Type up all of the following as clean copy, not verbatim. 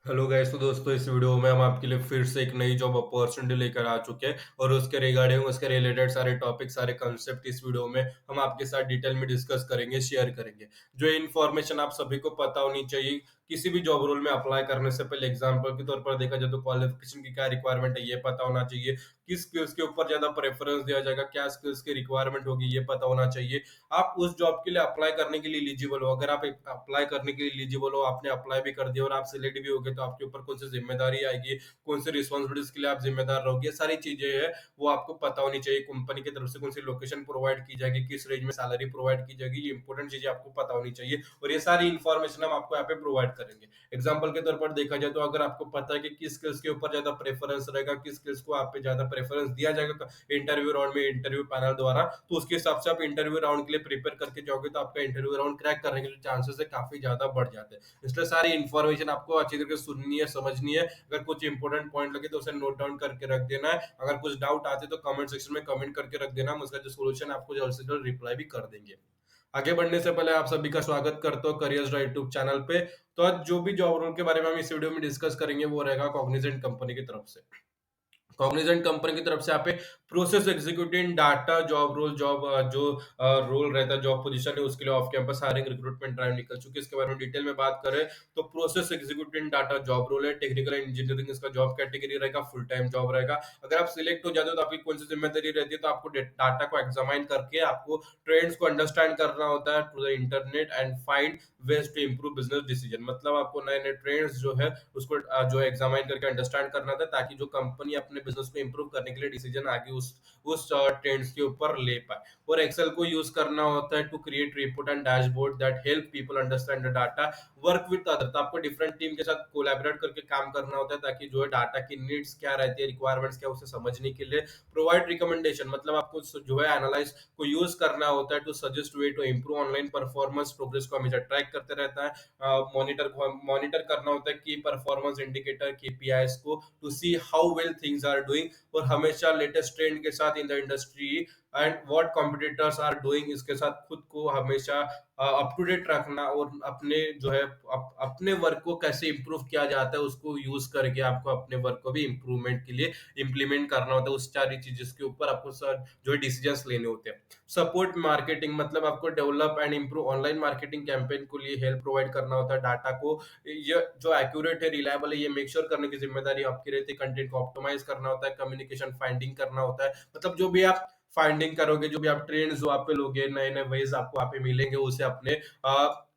Hello guys. तो दोस्तों, इस वीडियो में हम आपके लिए फिर से एक नई जॉब अपॉर्चुनिटी लेकर आ चुके हैं और उसके रिगार्डिंग उसके रिलेटेड सारे टॉपिक सारे कंसेप्ट इस वीडियो में हम आपके साथ डिटेल में डिस्कस करेंगे, शेयर करेंगे। जो इन्फॉर्मेशन आप सभी को पता होनी चाहिए किसी भी जॉब रोल में अप्लाई करने से पहले। एग्जांपल के तौर पर देखा जाए तो क्वालिफिकेशन की क्या रिक्वायरमेंट है ये पता होना चाहिए। किस स्किल्स के ऊपर ज्यादा प्रेफरेंस दिया जाएगा, क्या स्किल्स की रिक्वायरमेंट होगी ये पता होना चाहिए। आप उस जॉब के लिए अप्लाई करने के लिए एलिजिबल हो। अगर आप अप्लाई करने के लिए एलिजिबल हो, आपने अप्लाई भी कर दिया और आप सिलेक्ट भी हो गए, तो आपके ऊपर कौन सी जिम्मेदारी आएगी, कौन सी रिस्पॉन्सिबिलिटीज के लिए आप जिम्मेदार रहोगे, ये सारी चीजें है वो आपको पता होनी चाहिए। कंपनी की तरफ से कौन सी लोकेशन प्रोवाइड की जाएगी, किस रेंज में सैलरी प्रोवाइड की जाएगी, ये इंपॉर्टेंट चीजें आपको पता होनी चाहिए और ये सारी इन्फॉर्मेशन हम आपको यहाँ पे प्रोवाइड करेंगे। एग्जाम्पल के तौर पर देखा जाए तो अगर आपको पता है कि किस स्किल्स के ऊपर ज्यादा प्रेफरेंस रहेगा, किस स्किल्स को आप पे ज्यादा प्रेफरेंस दिया जाएगा इंटरव्यू राउंड में, इंटरव्यू पैनल द्वारा, तो उसके हिसाब से आप इंटरव्यू राउंड के लिए प्रिपेयर करके जाओगे तो आपका इंटरव्यू राउंड क्रैक करने के चांसेस है काफी ज्यादा बढ़ जाते हैं। इसलिए सारी इन्फॉर्मेशन आपको अच्छी तरीके से सुननी है, समझनी है। अगर कुछ इंपॉर्टेंट पॉइंट लगे तो उसे नोट डाउन करके रख देना है। अगर कुछ डाउट आते तो कमेंट सेक्शन में कमेंट करके रख देना, हम उसका जो सोल्यूशन आपको जल्द से जल्द रिप्लाई भी कर देंगे। आगे बढ़ने से पहले आप सभी का स्वागत करता हूँ करियर्स यूट्यूब चैनल पे। तो आज जो भी जॉब रोल के बारे में हम इस वीडियो में डिस्कस करेंगे वो रहेगा कॉग्निजेंट कंपनी की तरफ से। कॉग्निजेंट कंपनी की तरफ से यहाँ पे process executive data job role, जो रोल रहता है, जॉब पोजीशन है, उसके लिए off campus hiring recruitment drive निकल चुकी है। इसके बारे में डिटेल में बात करें तो process executive data job role है, टेक्निकल इंजीनियरिंग इसका जॉब कैटेगरी रहेगा, फुल टाइम जॉब रहेगा। अगर आप सिलेक्ट हो जाते हो तो आपकी कौन सी जिम्मेदारी रहती है, तो आपको डाटा को एग्जामाइन करके आपको ट्रेंड्स को अंडरस्टैंड करना होता है to the internet and find ways to improve business decision. मतलब आपको नए नए ट्रेंड्स जो है उसको जो एग्जामाइन करके अंडरस्टैंड करना था, ताकि जो कंपनी अपने बिजनेस को इंप्रूव करने के लिए डिसीजन आगे उस ट्रेंड्स के ऊपर ले पाए। और एक्सेल को यूज करना होता है to create report and dashboard that help people understand the data, work with other. तो आपको डिफरेंट टीम के साथ कोलैबोरेट करके काम करना होता है, ताकि जो है डाटा की नीड्स क्या रहती है, रिक्वायरमेंट्स क्या, उसे समझने के लिए प्रोवाइड रिकमेंडेशन। मतलब आपको जो है एनालाइज को यूज करना होता है to suggest way to improve online performance, progress को हमेशा ट्रैक करते रहता है। मॉनिटर करना होता है की परफॉर्मेंस इंडिकेटर केपीआईज को, to see how well things are doing, और हमेशा लेटेस्ट ट्रेंड के साथ in the industry and what competitors are doing, इसके साथ खुद को हमेशा अप टू डेट रखना और अपने जो है अपने वर्क को कैसे इंप्रूव किया जाता है उसको यूज करके आपको अपने वर्क को भी इंप्रूवमेंट के लिए इम्प्लीमेंट करना होता है। उस सारी चीजें के ऊपर आपको जो है डिसीजंस लेने होते हैं। सपोर्ट मार्केटिंग, मतलब आपको develop and improve online marketing campaign के लिए हेल्प प्रोवाइड करना होता है। डाटा को ये जो एक्यूरेट है, रिलायबल है, ये मेक श्योर करने की जिम्मेदारी आपकी रहती है। कंटेंट को ऑप्टिमाइज करना होता है, कम्युनिकेशन फाइंडिंग करना होता है। मतलब जो भी आप फाइंडिंग करोगे, जो भी आप ट्रेंड्स जो आप पे लोगे, नए नए वेज आपको वहाँ पे मिलेंगे, उसे अपने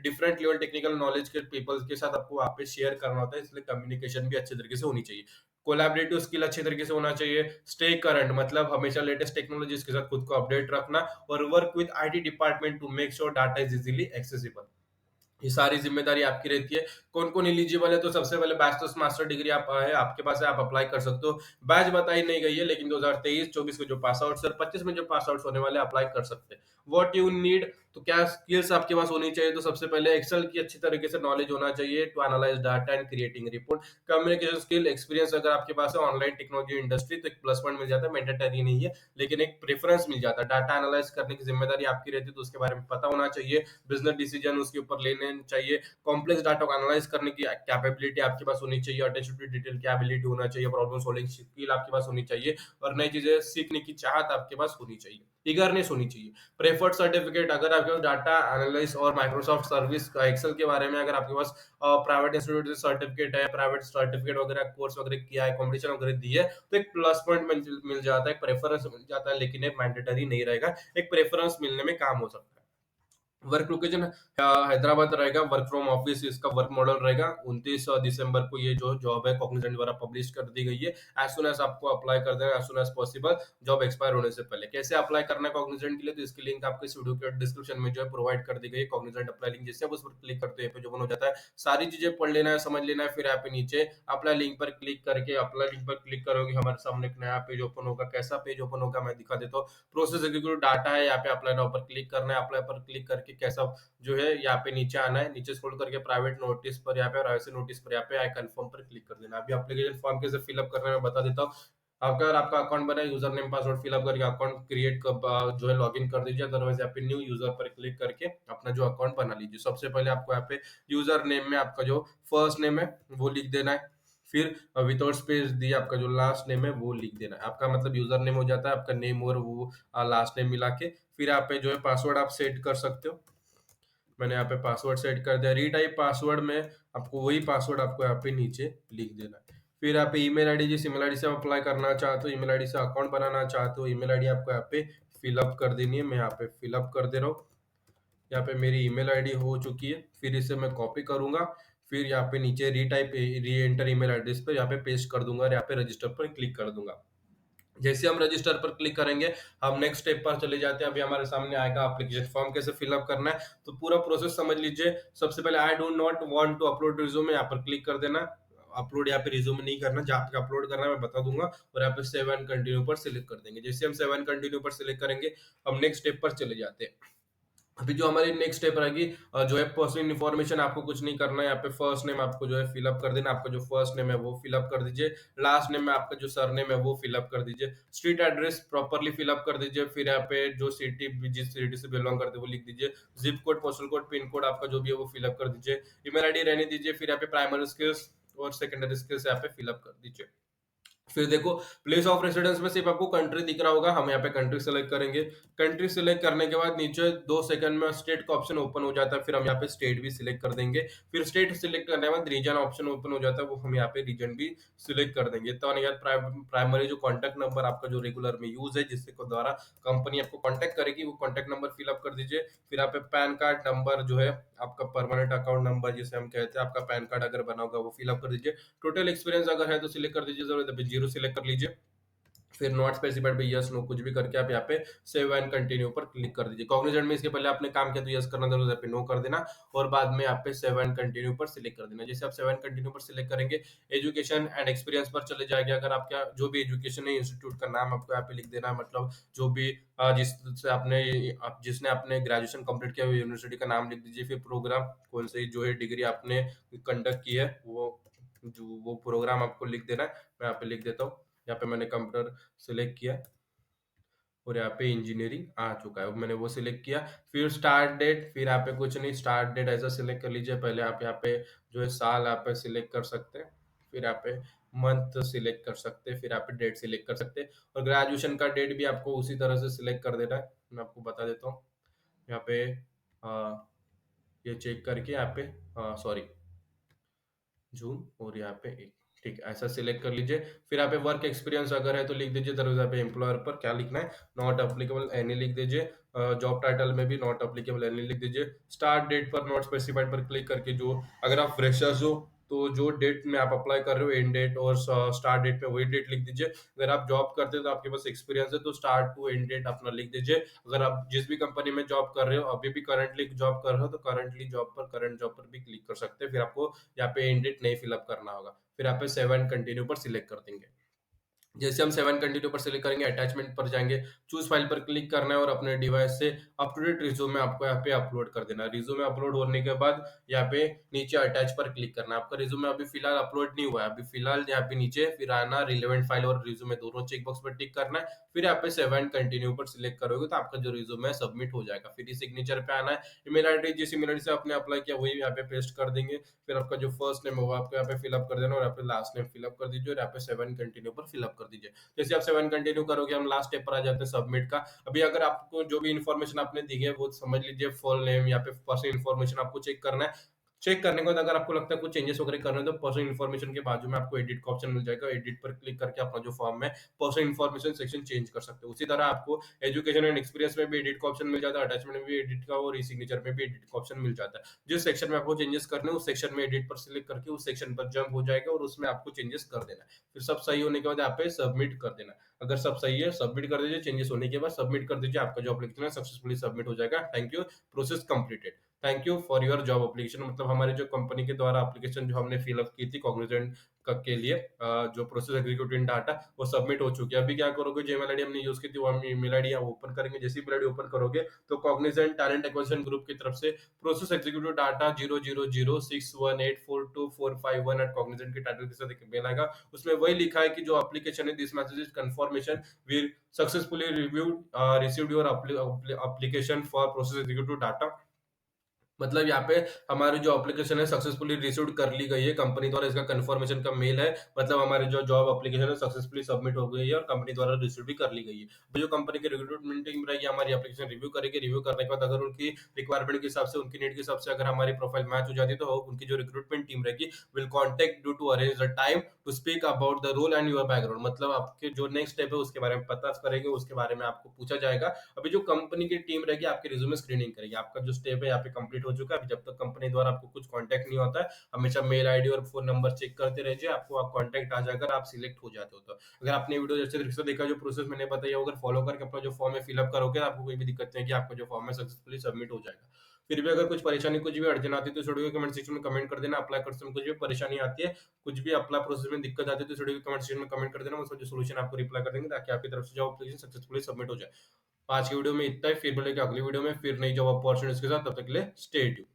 डिफरेंट लेवल टेक्निकल नॉलेज के पीपल्स के साथ आपको वहाँ पे शेयर करना होता है। इसलिए कम्युनिकेशन भी अच्छे तरीके से होनी चाहिए। कोलैबोरेटिव स्किल अच्छे तरीके से होना चाहिए। स्टे करंट, मतलब हमेशा लेटेस्ट टेक्नोलॉजीज के साथ खुद को अपडेट रखना, और work with IT department to make sure data is easily accessible. ये सारी जिम्मेदारी आपकी रहती है। कौन कौन एलिजिबल है, तो सबसे पहले बैचलर्स मास्टर डिग्री आप है आपके पास है, आप अप्लाई कर सकते हो। बैच बताई नहीं गई है, लेकिन 2023-24 में जो पास आउट सर 25 में जो पास आउट होने वाले अप्लाई कर सकते हैं। व्हाट यू नीड, तो क्या स्किल्स आपके पास होनी चाहिए, तो सबसे पहले एक्सेल की अच्छी तरीके से नॉलेज होना चाहिए to analyse data and creating report. Communication skill experience अगर आपके पास है ऑनलाइन टेक्नोलॉजी इंडस्ट्री, तो एक प्लस पॉइंट मिल जाता है, मैंडेटरी नहीं है लेकिन एक प्रेफरेंस मिल जाता है। डाटा एनालाइज करने की जिम्मेदारी आपकी रहती है, तो उसके बारे में पता होना चाहिए। बिजनेस डिसीजन उसके ऊपर लेने चाहिए। कॉम्प्लेक्स डाटा को एनालाइज करने की कैपेबिलिटी आपके पास होनी चाहिए। अटेंशन टू डिटेल की एबिलिटी होना चाहिए। प्रॉब्लम सॉल्विंग स्किल आपके पास होनी चाहिए, और नई चीजें सीखने की चाहत आपके पास होनी चाहिए। ईगरनेस होनी चाहिए। प्रेफर्ड सर्टिफिकेट, अगर आपके पास डाटा एनालिस्ट और माइक्रोसॉफ्ट सर्विस एक्सेल के बारे में अगर आपके पास प्राइवेट इंस्टीट्यूट से सर्टिफिकेट है, प्राइवेट सर्टिफिकेट वगैरह कोर्स वगैरह किया है, कॉम्पिटिशन वगैरह दी है, तो एक प्लस पॉइंट मिल जाता है, एक प्रेफरेंस मिल जाता है, लेकिन एक मैंडेटरी नहीं रहेगा। एक प्रेफरेंस मिलने में काम हो सकता है। वर्क लोकेशन हैदराबाद रहेगा। वर्क फ्रॉम ऑफिस इसका वर्क मॉडल रहेगा। 29 दिसंबर को ये जो जॉब है कॉग्निजेंट द्वारा पब्लिश कर दी गई है। एज सुन एज आपको अप्लाई कर देना, as soon as possible, job expire होने से पहले। कैसे अप्लाई करना है कॉग्निजेंट के लिए, तो इसकी लिंक आपको इस वीडियो के डिस्क्रिप्शन में जो है प्रोवाइड कर दी गई है। कॉग्निजेंट अप्लाई लिंक, जिससे आप उस पर क्लिक करते हैं, पेज ओपन हो जाता है। सारी चीजें पढ़ लेना है, समझ लेना है, फिर यहाँ पे नीचे अप्लाई लिंक पर क्लिक करके अप्लाई लिंक पर क्लिक करोगे, हमारे सामने एक नया पेज ओपन होगा। कैसा पेज ओपन होगा मैं दिखा देता हूँ। प्रोसेस एग्जीक्यूटिव डाटा है, यहाँ पे अप्लाई नाउ पर क्लिक करना है। अप्लाई पर क्लिक करके कैसा जो है यहाँ पे नीचे आना है, नीचे स्क्रॉल करके प्राइवेट नोटिस पर यहाँ पे और ऐसे नोटिस पर यहाँ पे आई कंफर्म पर क्लिक कर देना। अभी एप्लीकेशन फॉर्म कैसे फिलअप करना है मैं बता देता हूँ। आपका अगर आपका अकाउंट बना है, user name password fill up करके अकाउंट क्रिएट जो है लॉगिन कर दीजिए, अदरवाइज़ यहाँ पे न्यू यूज़र पर क्लिक करके अपना जो अकाउंट बना लीजिए। सबसे पहले आपको यहाँ पे यूज़र नेम में आपका जो फर्स्ट नेम है, वो लिख देना है। फिर विथआउट स्पेस दिए आपका जो लास्ट नेम है, वो लिख देना है। आपका मतलब यूज़र नेम हो जाता है, आपका नेम और वो लास्ट नेम मिला के। फिर यहाँ पे जो है पासवर्ड आप सेट कर सकते हो। मैंने यहाँ पे पासवर्ड सेट कर दिया। रीटाइप पासवर्ड में आपको वही पासवर्ड आपको यहाँ पे नीचे लिख देना है। फिर यहाँ पे ईमेल आईडी, जिस ईमेल आईडी से आप अप्लाई करना चाहते हो, ईमेल आईडी से अकाउंट बनाना चाहते हो, ईमेल आईडी आपको यहाँ पे फिलअप कर देनी है। मैं यहाँ पे फिलअप कर दे रहा हूँ। यहाँ पे मेरी ईमेल आईडी हो चुकी है। फिर इसे मैं कॉपी करूंगा। फिर यहाँ पे नीचे री एंटर ईमेल एड्रेस पर यहाँ पे पेस्ट कर दूंगा और यहाँ पे रजिस्टर पर क्लिक कर दूंगा। जैसे हम रजिस्टर पर क्लिक करेंगे, हम नेक्स्ट स्टेप पर चले जाते हैं। अभी हमारे सामने आएगा एप्लीकेशन फॉर्म कैसे फिलअप करना है। तो पूरा प्रोसेस समझ लीजिए। सबसे पहले I do not want to upload resume, यहाँ पर क्लिक कर देना। अपलोड यहाँ पे रिज्यूमे नहीं करना, जहाँ पे अपलोड करना है मैं बता दूंगा। और यहाँ पे सेव एंड कंटिन्यू पर सिलेक्ट कर देंगे। जैसे हम सेव एंड कंटिन्यू पर सिलेक्ट करेंगे, हम नेक्स्ट स्टेप पर चले जाते हैं। अभी जो हमारी नेक्स्ट स्टेप रहेगी, जो है पर्सनल इन्फॉर्मेशन, आपको कुछ नहीं करना है। यहाँ पे फर्स्ट नेम आपको जो है फिलअप कर देना। आपका जो फर्स्ट नेम है वो फिलअप कर दीजिए। लास्ट नेम में आपका जो सरनेम है वो फिलअप कर दीजिए। स्ट्रीट एड्रेस प्रॉपर्ली फिलअप कर दीजिए। फिर यहाँ पे जो सिटी, जिस सिटी से बिलोंग करते हैं वो लिख दीजिए। Zip code, postal code, pin code आपका जो भी है वो फिलअप कर दीजिए। ईमेल आईडी रहने दीजिए। फिर यहाँ पे प्राइमरी स्किल्स और सेकेंडरी स्किल्स यहाँ पे फिलअप कर दीजिए। फिर देखो, प्लेस ऑफ रेसिडेंस में सिर्फ आपको कंट्री दिख रहा होगा। हम यहाँ पे कंट्री सेलेक्ट करेंगे। कंट्री सेलेक्ट करने के बाद नीचे 2 सेकंड में स्टेट का ऑप्शन ओपन हो जाता है। फिर हम यहाँ पे स्टेट भी सिलेक्ट कर देंगे। फिर स्टेट सिलेक्ट करने के बाद रीजन ऑप्शन ओपन हो जाता है, वो हम यहाँ पे रीजन भी सिलेक्ट कर देंगे। तो यार प्राइमरी जो कॉन्टैक्ट नंबर आपका जो रेगुलर में यूज है, जिसके द्वारा कंपनी आपको कॉन्टैक्ट करेगी, वो कॉन्टैक्ट नंबर फिलअप कर दीजिए। फिर यहाँ पे पैन कार्ड नंबर जो है, आपका परमानेंट अकाउंट नंबर जिसे हम कहते हैं, आपका पैन कार्ड अगर बना होगा वो फिलअप कर दीजिए। टोटल एक्सपीरियंस अगर है तो सिलेक्ट कर दीजिए, जरूरत है जीरो सिलेक्ट कर लीजिए। फिर नॉट स्पेसिफाइड पे यस नो कुछ भी करके आप यहाँ पे सेव एंड कंटिन्यू पर क्लिक कर दीजिए। कॉग्निजेंट में इसके पहले आपने काम किया तो यस करना था, तो यहाँ पे नो कर देना। और बाद में यहाँ पे सेव एंड कंटिन्यू पर सिलेक्ट कर देना। जैसे आप सेव एंड कंटिन्यू पर सिलेक्ट करेंगे, एजुकेशन एंड एक्सपीरियंस पर चले जाएंगे। अगर आपका जो भी एजुकेशन है, इंस्टीट्यूट का नाम आपको यहाँ पे लिख देना है। मतलब जो भी जिससे आपने जिसने आपने ग्रेजुएशन कंप्लीट किया, यूनिवर्सिटी का नाम लिख दीजिए। फिर प्रोग्राम कौन सी जो है डिग्री आपने कंडक्ट की है, वो प्रोग्राम आपको लिख देना है। मैं यहाँ पे लिख देता हूँ। यहाँ पे मैंने कंप्यूटर सिलेक्ट किया और यहाँ पे इंजीनियरिंग आ चुका है, अब मैंने वो सिलेक्ट किया। फिर स्टार्ट डेट, फिर यहाँ पे कुछ नहीं, स्टार्ट डेट ऐसा सिलेक्ट कर लीजिए। पहले आप यहाँ पे जो है साल यहाँ पे सिलेक्ट कर सकते हैं। फिर यहाँ पे मंथ सिलेक्ट कर सकते हैं। फिर यहाँ पे डेट सिलेक्ट कर सकते हैं। और ग्रेजुएशन का डेट भी आपको उसी तरह से सिलेक्ट कर देना है। मैं आपको बता देता हूँ। यहाँ पे ये चेक करके यहाँ पे सॉरी, जून और यहाँ पे एक, ठीक है, ऐसा सिलेक्ट कर लीजिए। फिर यहाँ पे वर्क एक्सपीरियंस अगर है तो लिख दीजिए। दरवाजा पे एम्प्लॉयर पर क्या लिखना है, नॉट अप्लीकेबल एनी लिख दीजिए। जॉब टाइटल में भी नॉट अप्लीकेबल एनी लिख दीजिए। स्टार्ट डेट पर नॉट स्पेसिफाइड पर क्लिक करके, जो अगर आप फ्रेशर्स हो तो जो डेट में आप अप्लाई कर रहे हो एंड डेट और स्टार्ट डेट में वही डेट लिख दीजिए। अगर आप जॉब करते हो तो आपके पास एक्सपीरियंस है तो स्टार्ट टू एंड डेट अपना लिख दीजिए। अगर आप जिस भी कंपनी में जॉब कर रहे हो, अभी भी करंटली जॉब कर रहे हो, तो करंटली जॉब पर करंट जॉब पर भी क्लिक कर सकते हैं। फिर आपको यहाँ पे एंड डेट नहीं फिलअप करना होगा। फिर यहाँ पे सेव एंड कंटिन्यू पर सिलेक्ट कर देंगे। जैसे हम सेवन कंटिन्यू पर सिलेक्ट करेंगे, अटैचमेंट पर जाएंगे, चूज फाइल पर क्लिक करना है और अपने डिवाइस से अप टू डेट रिज्यूमे आपको यहाँ पे अपलोड कर देना है। रिज्यूमे अपलोड होने के बाद यहाँ पे नीचे अटैच पर क्लिक करना है। आपका रिज्यूमे अभी फिलहाल अपलोड नहीं हुआ है, अभी फिलहाल यहाँ पे नीचे फिर आना, रिलेवेंट फाइल और रिज्यूमे दोनों चेक बॉक्स पर टिक करना है। फिर यहाँ पे सेव एंड कंटिन्यू पर सिलेक्ट करोगे तो आपका जो रिज्यूमे है सबमिट हो जाएगा। फिर सिग्नेचर पे आना है, ईमेल आईडी जिस ईमेल आईडी से आपने अप्लाई किया वही यहाँ पे पेस्ट कर देंगे। फिर आपका जो फर्स्ट नेम होगा आपको यहाँ पे फिलअप कर देना और यहाँ पे लास्ट नेम फिलअप कर दीजिए और यहाँ पे सेवन कंटिन्यू पर फिलअप कर दीजिए। जैसे आप सेवन कंटिन्यू करोगे, हम लास्ट स्टेप पर आ जाते हैं सबमिट का। अभी अगर आपको जो भी इन्फॉर्मेशन आपने दी है वो समझ लीजिए, फुल नेम या फिर पर्सनल इन्फॉर्मेशन आपको चेक करना है। चेक करने के बाद अगर आपको लगता है कुछ चेंजेस वगैरह करना है तो पर्सनल इन्फॉर्मेशन के बाजू में आपको एडिट का ऑप्शन मिल जाएगा। एडिट पर क्लिक करके अपना जो फॉर्म है पर्सनल इन्फॉर्मेशन सेक्शन चेंज कर सकते हो। उसी तरह आपको एजुकेशन एंड एक्सपीरियंस में भी एडिट का ऑप्शन मिल जाता है, अटैचमेंट में भी एडिट का और ई सिग्नेचर में भी एडिट का ऑप्शन मिल जाता है। जिस सेक्शन में आपको चेंजेस करने हैं उस सेक्शन में एडिट पर सिलेक्ट करके उस सेक्शन पर जंप हो जाएगा और उसमें आपको चेंजेस कर देना है। फिर सब सही होने के बाद यहाँ पे सबमिट कर देना। अगर सब सही है सबमिट कर दीजिए, चेंजेस होने के बाद सबमिट कर दीजिए, आपका जो एप्लीकेशन है सक्सेसफुली सबमिट हो जाएगा। Thank you, process completed. Thank you for your job application, मतलब हमारी जो कंपनी के द्वारा एप्लीकेशन जो हमने फिल अप की थी कॉग्निजेंट के लिए, जो प्रोसेस एग्जीक्यूटिव इन डाटा, वो सबमिट हो चुकी है। अभी क्या करोगे, जो ईमेल आईडी हमने यूज की थी वो हम ईमेल आईडी आप ओपन करेंगे। जैसे ईमेल आईडी ओपन करोगे तो कॉग्निजेंट टैलेंट एक्विजिशन ग्रुप की तरफ से process executive data 000618424451 at Cognizant के टाइटल के साथ एक मेल आएगा। उसमें वही लिखा है कि जो एप्लीकेशन है, this message is confirmation we successfully reviewed received your application for process executive data. मतलब यहाँ पे हमारी जो एप्लीकेशन है सक्सेसफुली रिसीव्ड कर ली गई है कंपनी द्वारा, इसका कंफर्मेशन का मेल है। मतलब हमारी जो जॉब एप्लीकेशन है सक्सेसफुली सबमिट हो गई है और कंपनी द्वारा रिसीव भी कर ली गई है। तो जो कंपनी की रिक्रूटमेंट टीम रहेगी हमारी एप्लीकेशन रिव्यू करेगी। रिव्यू करने के बाद अगर उनकी रिक्वायरमेंट के हिसाब से, उनकी नीड के हिसाब से अगर हमारी प्रोफाइल मैच हो जाती है, तो उनकी जो रिक्रूटमेंट टीम रहेगी will contact you to arrange the time to speak about the role and your background. मतलब आपके जो नेक्स्ट स्टेप है उसके बारे में पता करेंगे, उसके बारे में आपको पूछा जाएगा। अभी जो कंपनी की टीम रहेगी आपके रिज्यूमे स्क्रीनिंग करेगी। आपका जो स्टेप है यहाँ पे कंप्लीट हो चुका है। अभी जब तक कंपनी द्वारा आपको कुछ कांटेक्ट नहीं होता है, हमेशा मेल आईडी और फोन नंबर चेक करते रहिए, आपको आप कांटेक्ट आ जाकर आप सिलेक्ट हो जाते हो। तो अगर आपने वीडियो जैसे तरीके से देखा, जो प्रोसेस मैंने बताया, अगर फॉलो करके अपना जो फॉर्म है फिलअप करोगे, आपको कोई भी दिक्कत नहीं है कि आपका जो फॉर्म है सक्सेसफुली सबमिट हो जाएगा। फिर भी अगर कुछ परेशानी, कुछ भी अड़चन आती है, तो इस वीडियो के कमेंट सेक्शन में कमेंट कर देना। अप्लाई करते समय कुछ भी परेशानी आती है, कुछ भी अप्लाई प्रोसेस में दिक्कत आती है, तो इस वीडियो के कमेंट सेक्शन में कमेंट कर देना। उसका जो सोल्यूशन आपको रिप्लाई कर देंगे, ताकि आपकी तरफ से जॉब एप्लीकेशन सक्सेसफुली सबमिट हो जाए। आज की वीडियो में इतना ही, फिर मिलेंगे अगली वीडियो में फिर नई जॉब अपॉर्चुनिटीज के साथ। तब तक के लिए स्टे ट्यून्ड।